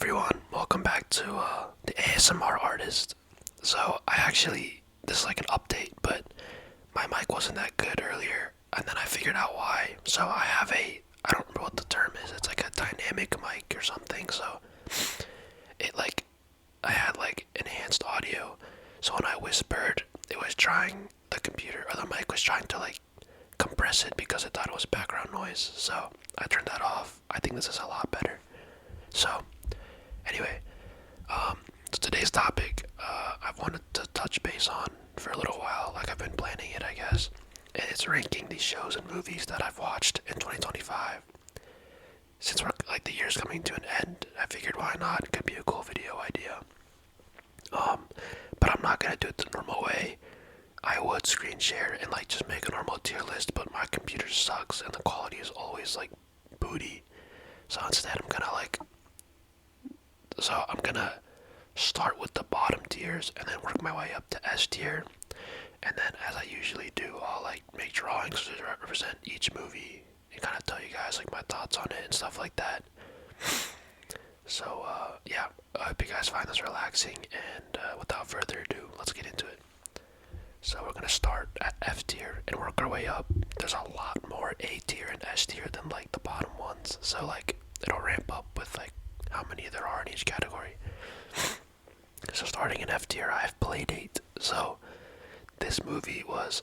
everyone, welcome back to the ASMR artist. So this is like an update, but my mic wasn't that good earlier, and then I figured out why. So I don't remember what the term is, it's like a dynamic mic or something, so it like, I had like enhanced audio, so when I whispered, the mic was trying to like compress it because it thought it was background noise, so I turned that off. I think this is a lot better. So, anyway, so today's topic, I've wanted to touch base on for a little while, like I've been planning it, I guess, and it's ranking these shows and movies that I've watched in 2025. Since the year's coming to an end, I figured why not? It could be a cool video idea. But I'm not gonna do it the normal way. I would screen share and like just make a normal tier list, but my computer sucks and the quality is always like booty. So instead, I'm gonna start with the bottom tiers and then work my way up to S tier. And then, as I usually do, I'll like make drawings to represent each movie and kind of tell you guys like my thoughts on it and stuff like that. So yeah, I hope you guys find this relaxing. And without further ado, let's get into it. So we're gonna start at F tier and work our way up. There's a lot more A tier and S tier than like the bottom ones. So like it'll ramp up with like how many there are in each category. So starting in F tier, I have Playdate. So this movie was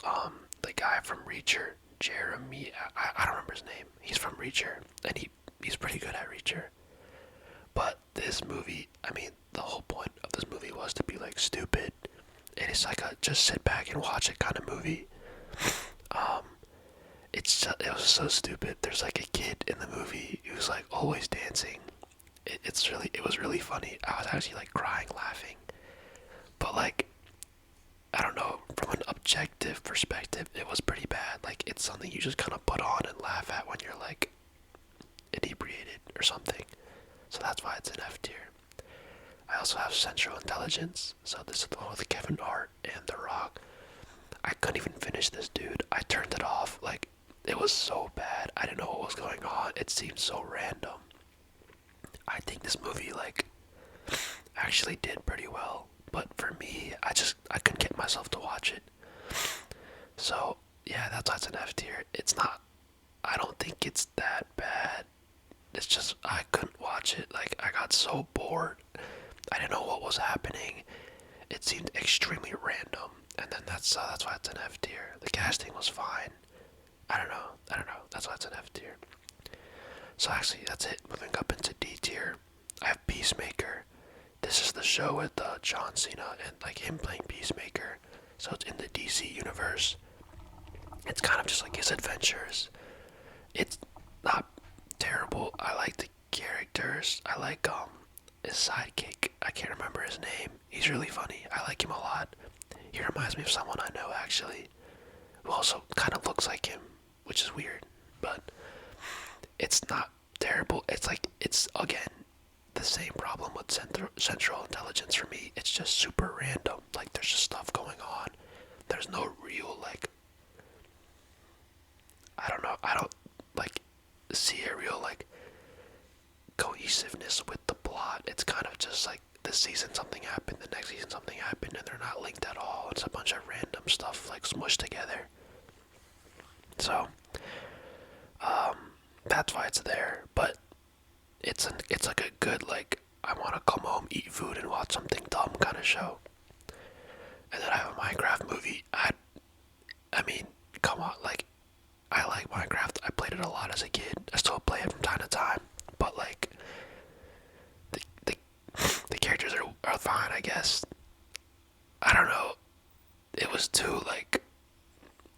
the guy from Reacher, Jeremy. I don't remember his name. He's from Reacher, and he's pretty good at Reacher. But this movie, I mean, the whole point of this movie was to be like stupid, and it's like a just sit back and watch it kind of movie. It was so stupid. There's like a kid in the movie who's like always dancing. It was really funny. I was actually like crying laughing. But like, I don't know, from an objective perspective, it was pretty bad. Like, it's something you just kind of put on and laugh at when you're like inebriated or something. So that's why it's an F tier. I also have Central Intelligence. So this is the one with Kevin Hart and The Rock. I couldn't even finish this, dude. I turned it off. Like, it was so bad. I didn't know what was going on. It seemed so random. I think this movie, like, actually did pretty well. But for me, I couldn't get myself to watch it. So, yeah, that's why it's an F tier. I don't think it's that bad. It's just, I couldn't watch it. Like, I got so bored. I didn't know what was happening. It seemed extremely random. And then that's why it's an F tier. The casting was fine. I don't know. That's why it's an F tier. So actually, that's it. Moving up into D tier, I have Peacemaker. This is the show with John Cena and like him playing Peacemaker. So it's in the DC universe. It's kind of just like his adventures. It's not terrible. I like the characters. I like his sidekick. I can't remember his name. He's really funny. I like him a lot. He reminds me of someone I know actually, who also kind of looks like him, which is weird. But it's not terrible. It's again the same problem with Central Intelligence for me. It's just super random. Like, there's just stuff going on. There's no real, like, I don't know. I don't like see a real like cohesiveness with the plot. It's kind of just like this season something happened, the next season something happened, and they're not linked at all. It's a bunch of random stuff like smushed together. So that's why it's there. But it's like a good, like, I want to come home, eat food, and watch something dumb kind of show. And then I have a Minecraft movie. I mean, come on, like, I like Minecraft. I played it a lot as a kid. I still play it from time to time. But like, the characters are fine, I guess. I don't know. It was too like,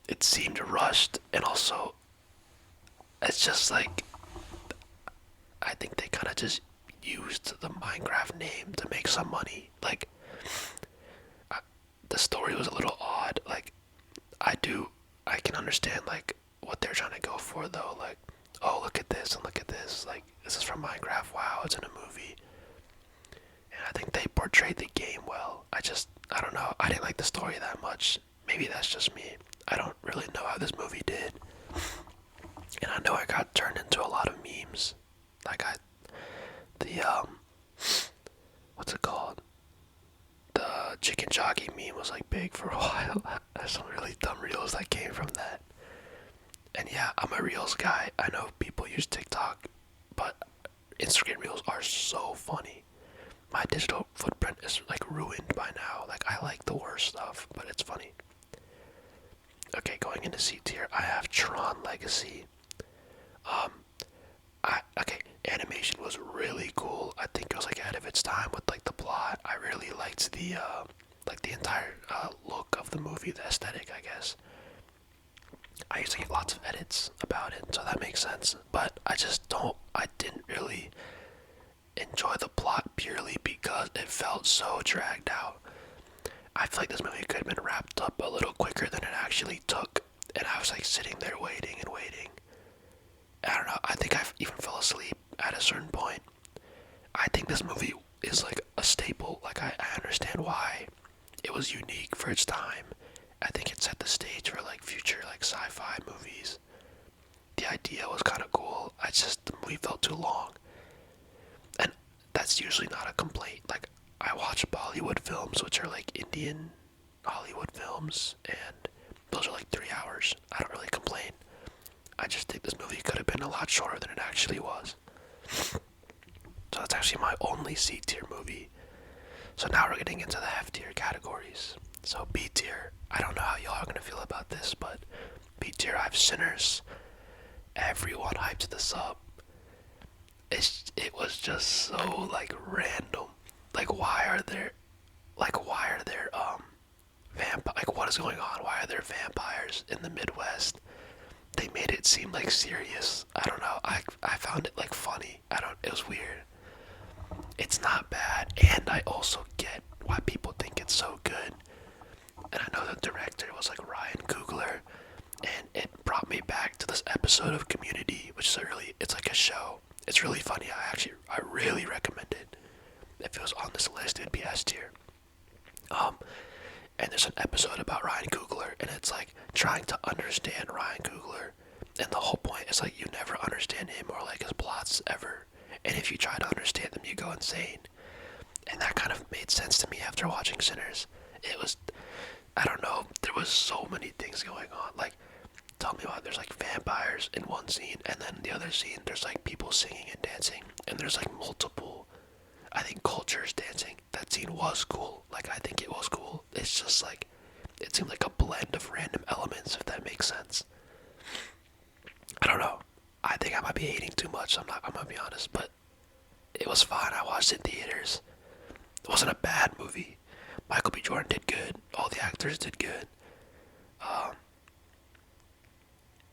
it seemed rushed, and also, it's just like, I think they kind of just used the Minecraft name to make some money. Like, the story was a little odd. Like, I can understand like what they're trying to go for though. Like, oh, look at this and look at this. Like, this is from Minecraft. Wow, it's in a movie. And I think they portrayed the game well. I don't know. I didn't like the story that much. Maybe that's just me. I don't really know how this movie did. And I know I got turned into a lot of memes. Like, the like for a while. There's some really dumb reels that came from that. And yeah, I'm a reels guy. I know people use TikTok, but Instagram reels are so funny. My digital footprint is like ruined by now. Like I like the worst stuff, but it's funny. Okay, going into C tier, I have Tron Legacy. Um, okay, animation was really cool. I think it was like ahead of its time with like the plot. I really liked the entire look of the movie, the aesthetic, I guess. I used to get lots of edits about it, so that makes sense. But I didn't really enjoy the plot purely because it felt so dragged out. I feel like this movie could have been wrapped up a little quicker than it actually took, and I was like sitting there waiting and waiting. I don't know, I think I even fell asleep at a certain point. I think this movie is like a staple. Like I understand why it was unique for its time. I think it set the stage for like future like sci-fi movies. The idea was kind of cool. The movie felt too long, and that's usually not a complaint. Like I watch Bollywood films, which are like Indian Hollywood films, and those are like 3 hours. I don't really complain. I just think this movie could have been a lot shorter than it actually was. So that's actually my only C tier movie. So now we're getting into the F tier categories. So B tier, I don't know how y'all are gonna feel about this, but B tier I have Sinners. Everyone hypes this up. It was just so like random. Like why are there like what is going on? Why are there vampires in the Midwest? They made it seem like serious. I don't know. I found it like funny. It was weird. It's not bad, and I also get why people think it's so good. And I know the director was like Ryan Coogler, and it brought me back to this episode of Community, which is it's like a show. It's really funny. I really recommend it. If it was on this list, it'd be S tier. And there's an episode about Ryan Coogler, and it's like trying to understand Ryan Coogler, and the whole point is like you never understand him or like his plots ever, and if you try to understand them, you go insane. And that kind of made sense to me after watching Sinners. I don't know, there was so many things going on. Like, tell me about, there's like vampires in one scene, and then the other scene, there's like people singing and dancing, and there's like multiple, I think, cultures dancing. That scene was cool. Like, I think it was cool. It's just like, it seemed like a blend of random elements, if that makes sense. I don't know. I think I might be hating too much. I'm gonna be honest, but it was fine. I watched it in theaters. It wasn't a bad movie. Michael B. Jordan did good. All the actors did good.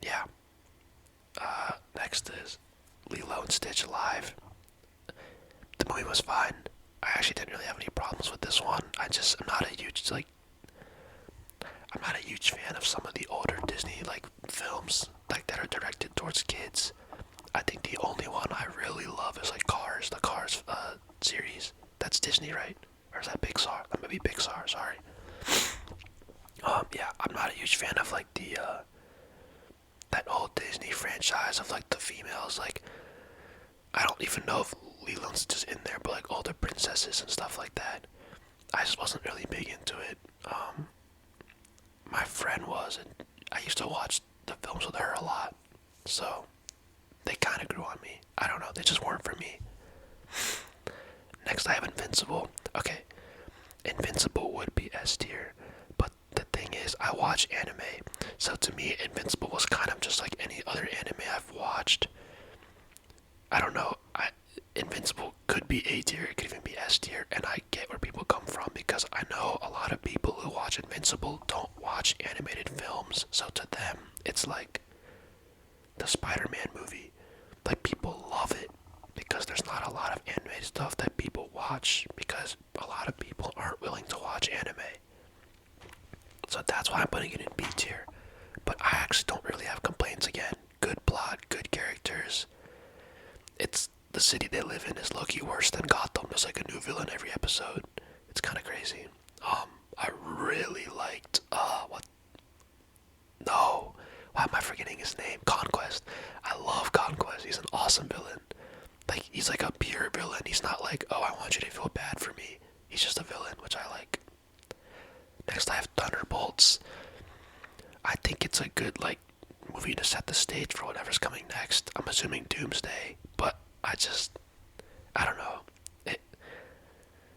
Yeah. Next is Lilo and Stitch Live. The movie was fine. I actually didn't really have any problems with this one. I'm not a huge fan of some of the older Disney like films like that are directed towards kids. I think the only one I really love is like Cars, the Cars series. That's Disney, right? Or is that Pixar? That might be Pixar, sorry. Yeah, I'm not a huge fan of like that old Disney franchise of like the females. Like, I don't even know if Leland's just in there, but like all the princesses and stuff like that. I just wasn't really big into it. My friend was, and I used to watch the films with her a lot, so they kind of grew on me. I don't know, they just weren't for me. Next I have Invincible. Okay, Invincible would be S tier, but the thing is, I watch anime, so to me, Invincible was kind of just like any other anime I've watched. I don't know, Invincible could be A tier, it could even be S tier, and I get where people come from because I know a lot of people who watch Invincible don't watch animated films, so to them, it's like the Spider-Man movie. Like, people love it because there's not a lot of animated stuff that people watch because a lot of people aren't willing to watch anime. So that's why I'm putting it in B tier. But I actually don't really have complaints again. Good plot, good characters. It's the city they live in is low-key worse than Gotham. There's like a new villain every episode. It's kind of crazy. I really liked, no, why am I forgetting his name? Conquest. I love Conquest. He's an awesome villain. Like, he's like a pure villain. He's not like, oh, I want you to feel bad for me. He's just a villain, which I like. Next I have Thunder it's a good like movie to set the stage for whatever's coming next. I'm assuming Doomsday, but I don't know. It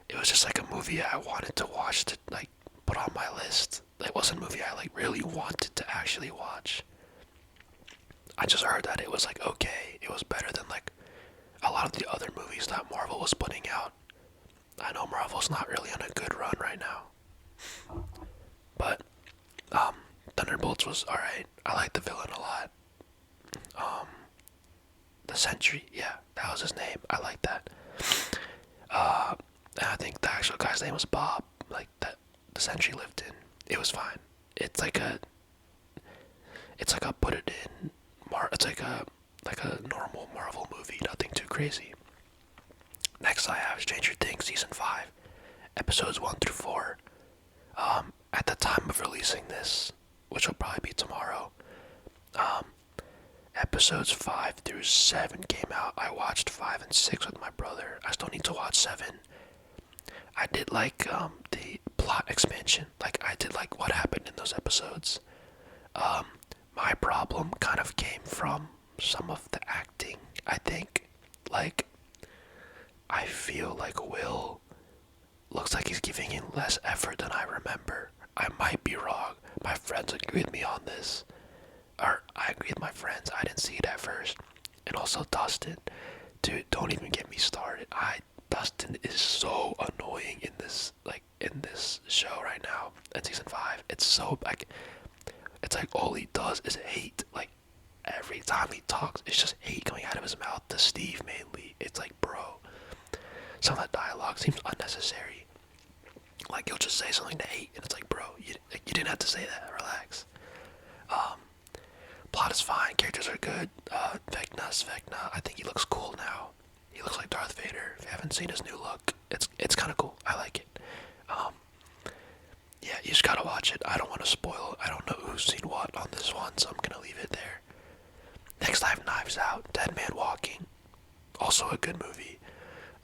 it was just like a movie I wanted to watch to like put on my list. It wasn't a movie I like really wanted to actually watch. I just heard that it was like okay. It was better than like a lot of the other movies that Marvel was putting out. I know Marvel's not really on a good run right now. But Thunderbolts was alright. I like the villain a lot. Um the Sentry, yeah, that was his name. I like that. And I think the actual guy's name was Bob, like that the Sentry lived in. It was fine. It's like a put it in it's like a normal Marvel movie, nothing too crazy. Next I have Stranger Things season 5, episodes 1 through 4. At the time of releasing this, which will probably be tomorrow, episodes 5 through 7 came out. I watched 5 and 6 with my brother. I still need to watch 7. I did like the plot expansion. Like I did like what happened in those episodes. My problem kind of came from some of the acting. I think like I feel like Will looks like he's giving in less effort than I remember. I might be wrong. My friends agree with me on this. Or I agree with my friends. I didn't see it at first. And also Dustin. Dude, don't even get me started. Dustin is so annoying in this show right now in season 5. It's so like it's like all he does is hate. Like every time he talks, it's just hate coming out of his mouth to Steve mainly. It's like, bro, some of that dialogue seems unnecessary. Like he'll just say something to hate, and it's like, bro, you didn't have to say that. Relax. Plot is fine. Characters are good. Vecna. I think he looks cool now. He looks like Darth Vader. If you haven't seen his new look, it's kind of cool. I like it. Yeah, you just gotta watch it. I don't want to spoil. I don't know who's seen what on this one, so I'm gonna leave it there. Next, I have Knives Out, Dead Man Walking. Also a good movie.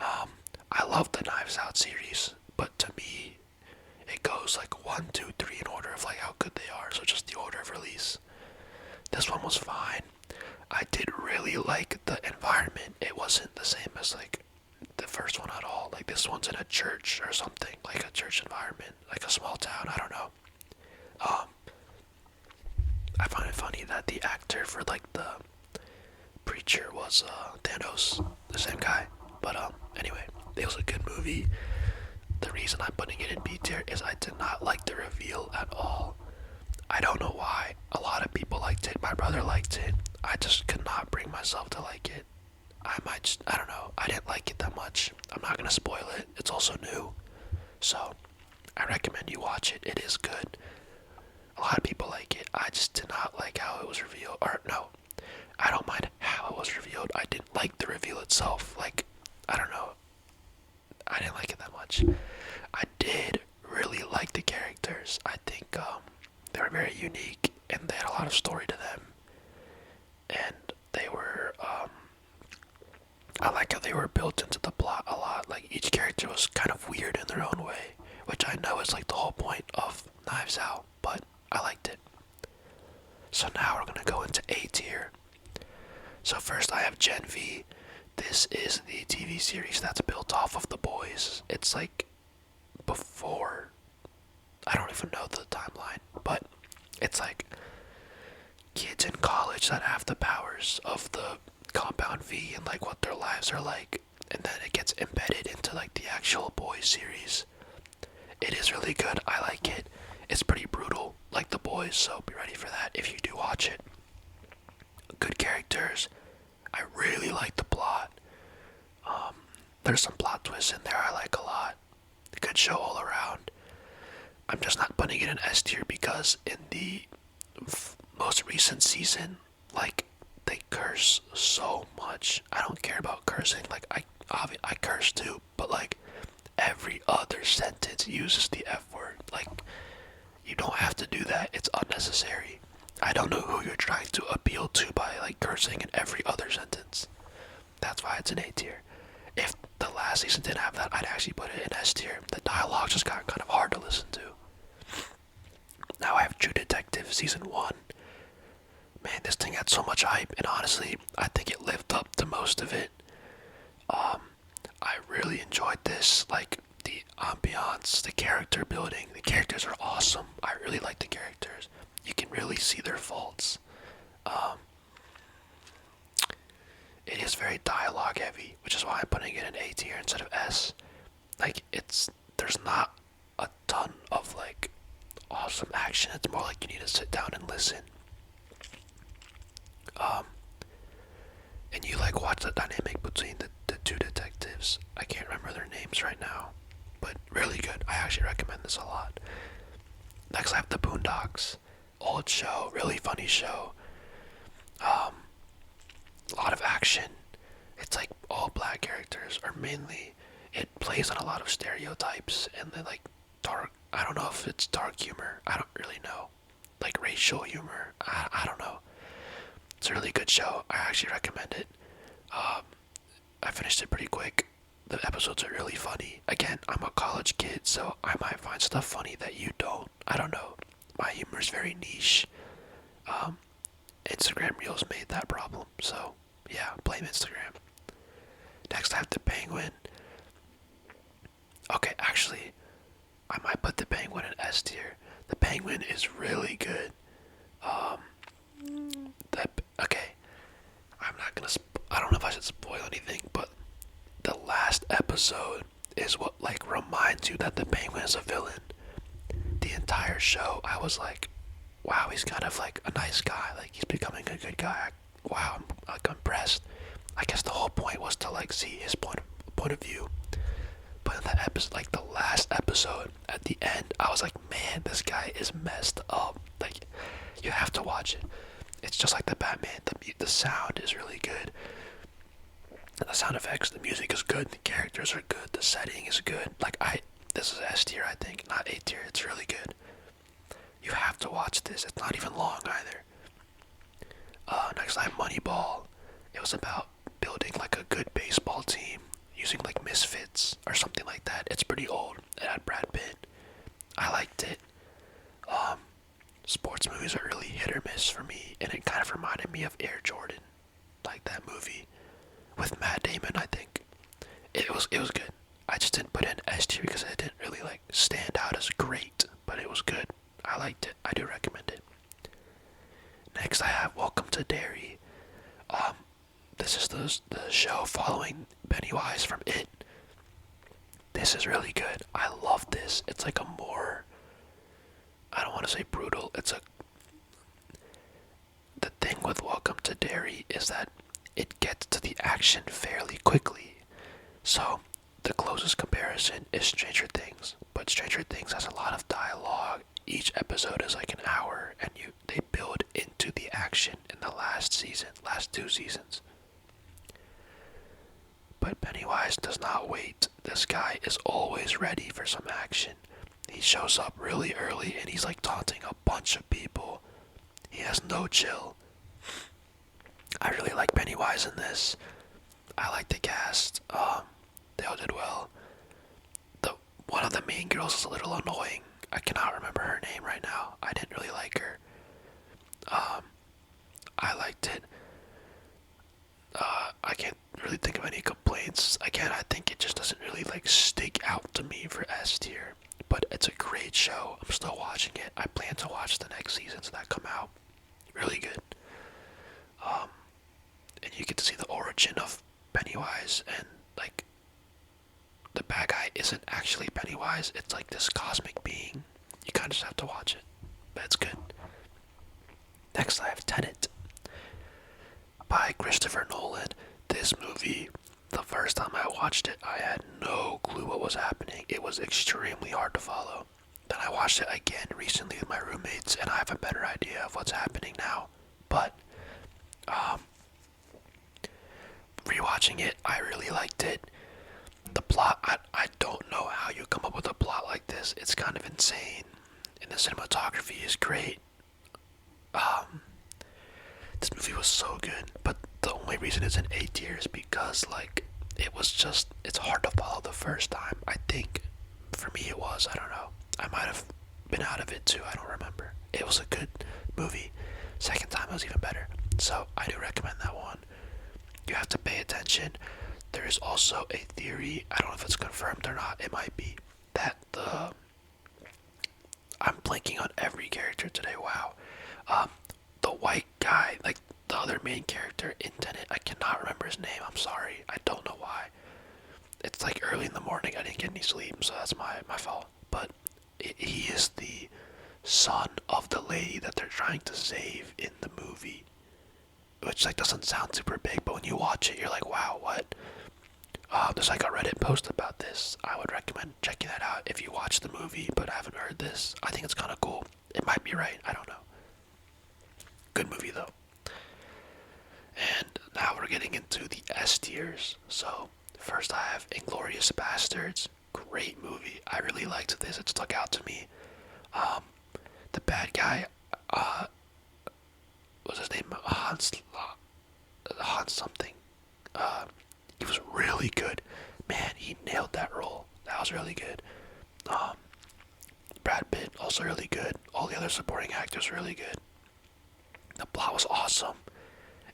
I love the Knives Out series, but to me, it goes like 1, 2, 3 in order of like how good they are. So just the order of release. This one was fine. I did really like the environment. It wasn't the same as like the first one at all. Like this one's in a church or something, like a church environment, like a small town. I don't know. I find it funny that the actor for like the preacher was Thanos, the same guy. But anyway, it was a good movie. The reason I'm putting it in B tier is I did not like the reveal at all. I don't know why. A lot of people liked it. My brother liked it. I just could not bring myself to like it. I don't know. I didn't like it that much. I'm not gonna spoil it. It's also new. So, I recommend you watch it. It is good. A lot of people like it. I just did not like how it was revealed. Or, no. I don't mind how it was revealed. I didn't like the reveal itself. Like, I don't know. I didn't like it that much. I did really like the characters. I think, they were very unique, and they had a lot of story to them. And they were, I like how they were built into the plot a lot. Like, each character was kind of weird in their own way, which I know is like the whole point of Knives Out, but I liked it. So now we're gonna go into A tier. So first I have Gen V. This is the TV series that's built off of The Boys. It's like before, I don't even know the timeline, but it's like kids in college that have the powers of the Compound V and like what their lives are like, and then it gets embedded into like the actual Boys series. It is really good. I like it. It's pretty brutal, like The Boys, so be ready for that if you do watch it. Good characters. I really like the plot. There's some plot twists in there I like a lot. Good show all around. I'm just not putting it in S tier because in the most recent season, like, they curse so much. I don't care about cursing. Like, I curse too, but like every other sentence uses the F word. Like, you don't have to do that. It's unnecessary. I don't know who you're trying to appeal to by like cursing in every other sentence. That's why it's an A tier. If the last season didn't have that, I'd actually put it in S tier. The dialogue just got kind of hard to listen to. Now I have True Detective season 1. this thing had so much hype, and honestly, I think it lived up to most of it. Um, I really enjoyed this, like the ambiance, the character building. The characters are awesome. I really like the characters. You can really see their faults. Um, it is very dialogue heavy, which is why I'm putting it in A tier instead of S. Like there's not a ton of like awesome action. It's more like you need to sit down and listen. Um, and you like watch the dynamic between the two detectives. I can't remember their names right now, but really good. I actually recommend this a lot. Next, I have the Boondocks. Old show, really funny show. A lot of action. It's like all black characters are mainly. It plays on a lot of stereotypes and then like dark. I don't know if it's dark humor. I don't really know. Like racial humor. I don't know. It's a really good show. I actually recommend it. I finished it pretty quick. The episodes are really funny. Again, I'm a college kid, so I might find stuff funny that you don't. I don't know. My humor is very niche. Instagram Reels made that problem, so yeah, blame Instagram. Next, I have the Penguin. Okay, actually, I might put the Penguin in S tier. The Penguin is really good. Okay, I'm not gonna. I don't know if I should spoil anything, but the last episode is what like reminds you that the Penguin is a villain. The entire show, I was like, wow, he's kind of like a nice guy. Like he's becoming a good guy. Wow, I'm like impressed. I guess the whole point was to like see his point of view. But in that episode, like the last episode, at the end, I was like, man, this guy is messed up. Like, you have to watch it. It's just like the Batman. The sound is really good. The sound effects, the music is good. The characters are good. The setting is good. Like this is S tier, I think, not A tier. It's really good. You have to watch this. It's not even long either. Next, I have Moneyball. It was about building like a good baseball team using like misfits or something like that. It's pretty old. It had Brad Pitt. I liked it. Sports movies are really hit or miss for me, and it kind of reminded me of Air Jordan, like that movie with Matt Damon. I think it was good. I just didn't put it in S tier because it didn't really like stand out as great, but it was good. I liked it. I do recommend it. Next, I have Welcome to Derry. This is the show following Pennywise from It. This is really good. I love this. It's like a more, I don't want to say brutal. The thing with Welcome to Derry is that it gets to the action fairly quickly. So the closest comparison is Stranger Things, but Stranger Things has a lot of dialogue. Each episode is like an hour, and they build into the action in the last two seasons. But Pennywise does not wait. This guy is always ready for some action. He shows up really early and he's like taunting a bunch of people. He has no chill. I really like Pennywise in this. I like the cast. They all did well. One of the main girls is a little annoying. I cannot remember her name right now. I didn't really like her. I liked it. I can't really think of any complaints. Again, I think it just doesn't really like stick out to me for S tier. But it's a great show. I'm still watching it. I plan to watch the next seasons that come out. Really good. And you get to see the origin of Pennywise, and like the bad guy isn't actually Pennywise. It's like this cosmic being. You kind of just have to watch it. But it's good. Next, I have Tenet by Christopher Nolan. This movie, the first time I watched it, I had no clue what was happening. It was extremely hard to follow. Then I watched it again recently with my roommates, and I have a better idea of what's happening now. But, rewatching it, I really liked it. The plot, I don't know how you come up with a plot like this. It's kind of insane. And the cinematography is great. This movie was so good, but the only reason it's in A tier is because, like, it's hard to follow the first time. I think, for me it was, I don't know. I might have been out of it too, I don't remember. It was a good movie. Second time it was even better. mention, there is also a theory, I don't know if it's confirmed or not, it might be, that I'm blanking on every character today, wow. The white guy, like the other main character in Tenet, I cannot remember his name, I'm sorry, I don't know why. It's like early in the morning, I didn't get any sleep, so that's my fault. But he is the son of the lady that they're trying to save in the movie. Which like doesn't sound super big, but when you watch it, you're like, wow, what? There's like a Reddit post about this. I would recommend checking that out if you watch the movie but haven't heard this. I think it's kind of cool. It might be right. I don't know. Good movie though. And now we're getting into the S tiers. So first I have Inglorious Bastards. Great movie. I really liked this. It stuck out to me. The bad guy, what's his name? Hans something. He was really good. Man, he nailed that role. That was really good. Brad Pitt, also really good. All the other supporting actors really good. The plot was awesome.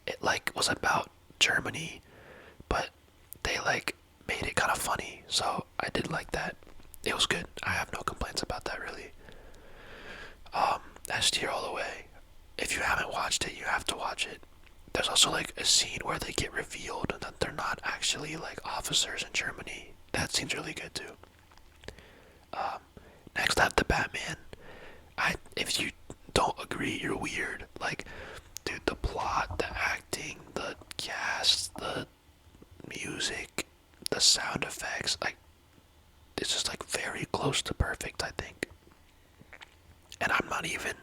It like was about Germany, but they like made it kind of funny. So I did like that. It was good. I have no complaints about that really. S tier all the way. If you haven't watched it, you have to watch it. There's also like a scene where they get revealed that they're not actually like officers in Germany. That scene's really good too. Next I have the Batman. If you don't agree, you're weird. Like, dude, the plot, the acting, the cast, the music, the sound effects, like it's just like very close to perfect, I think. And I'm not even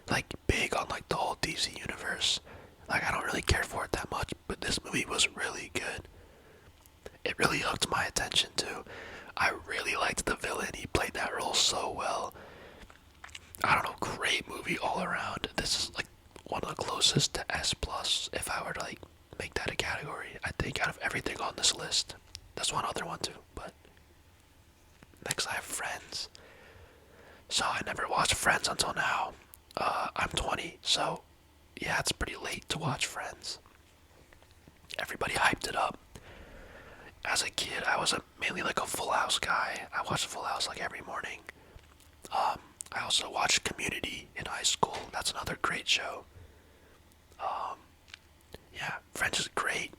like big on like the whole DC universe. Like I don't really care for it that much, but this movie was really good. It really hooked my attention too. I really liked the villain. He played that role so well. I don't know, great movie all around. This is like one of the closest to S plus if I were to like make that a category. I think out of everything on this list. There's one other one too, but next I have Friends. So I never watched Friends until now. I'm 20, so yeah, it's pretty late to watch Friends. Everybody hyped it up. As a kid, I was mainly like a Full House guy. I watched Full House like every morning. I also watched Community in high school. That's another great show. Yeah, Friends is great.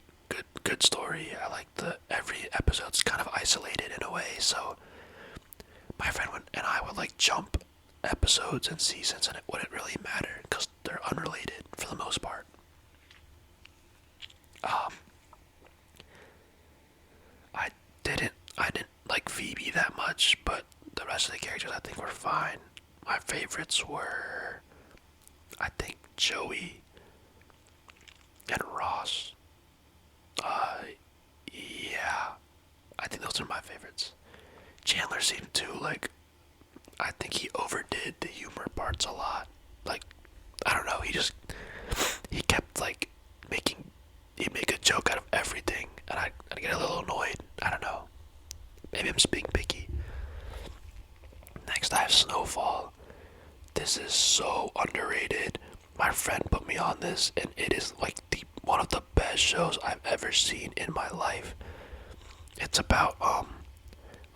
Good story. I like every episode's kind of isolated in a way, so my friend and I would like jump episodes and seasons and it wouldn't really matter because they're unrelated for the most part. I didn't like Phoebe that much, but the rest of the characters I think were fine. My favorites were, I think, Joey and Ross. Yeah, I think those are my favorites. Chandler seemed to like, I think he overdid the humor parts a lot. Like, I don't know, he kept like he'd make a joke out of everything, and I'd get a little annoyed. I don't know. Maybe I'm just being picky. Next I have Snowfall. This is so underrated. My friend put me on this, and it is like one of the best shows I've ever seen in my life. It's about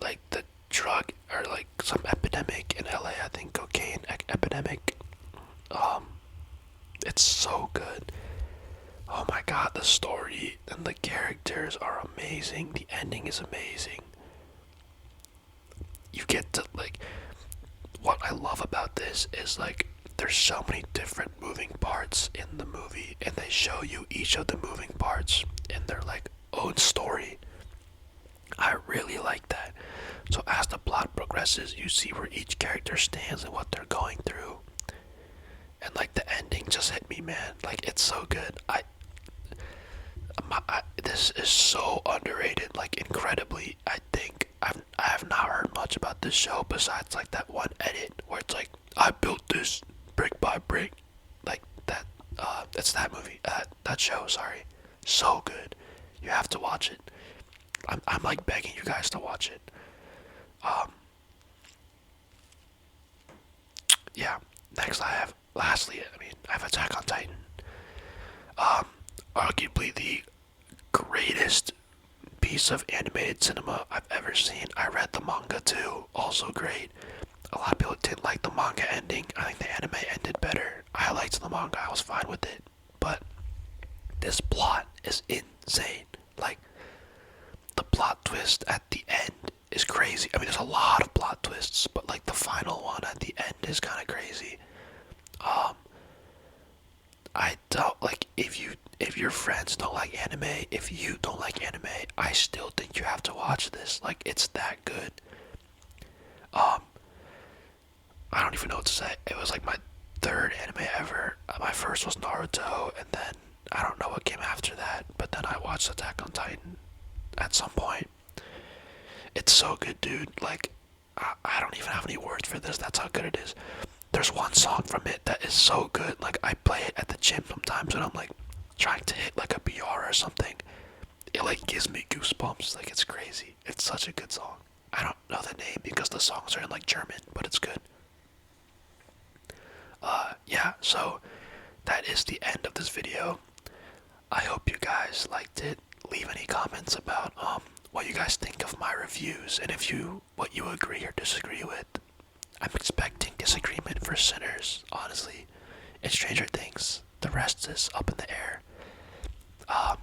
like the drug or like some epidemic in LA. I think cocaine epidemic. It's so good. Oh my god, the story and the characters are amazing. The ending is amazing. You get to like, what I love about this is like there's so many different moving parts in the movie, and they show you each of the moving parts in their like own story. I really like that. So as the plot progresses, you see where each character stands and what they're going through. And like the ending just hit me, man. Like it's so good. This is so underrated, like incredibly. I think I have not heard much about this show besides like that one edit where it's like I built this brick by brick, like that. It's that movie, that show. Sorry, so good. You have to watch it. I'm like begging you guys to watch it. Yeah. Next, lastly, I have Attack on Titan. Arguably the greatest piece of animated cinema I've ever seen. I read the manga too, also great. A lot of people didn't like the manga ending. I think the anime ended better. I liked the manga, I was fine with it. But this plot is insane. Like, the plot twist at the end is crazy. I mean, there's a lot of plot twists, but like the final one at the end is kind of crazy. Um, I don't like if your friends don't like anime, if you don't like anime, I still think you have to watch this. Like, it's that good. Um, I don't even know what to say. It was like my third anime ever. My first was Naruto, and then I don't know what came after that. But then I watched Attack on Titan at some point. It's so good, dude. Like, I don't even have any words for this. That's how good it is. There's one song from it that is so good. Like, I play it at the gym sometimes when I'm like trying to hit like a BR or something. It like gives me goosebumps. Like, it's crazy. It's such a good song. I don't know the name because the songs are in like German, but it's good. Yeah, so that is the end of this video. I hope you guys liked it. Leave any comments about what you guys think of my reviews and if you what you agree or disagree with. I'm expecting disagreement for Sinners, honestly. In Stranger Things, the rest is up in the air. Um,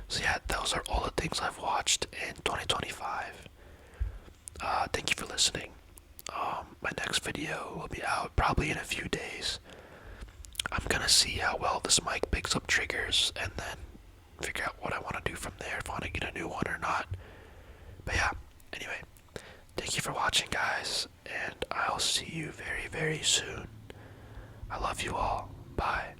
so yeah, those are all the things I've watched in 2025. Thank you for listening. My next video will be out probably in a few days. I'm gonna see how well this mic picks up triggers and then figure out what I want to do from there, if I want to get a new one or not. But yeah, anyway, thank you for watching, guys, and I'll see you very, very soon. I love you all. Bye.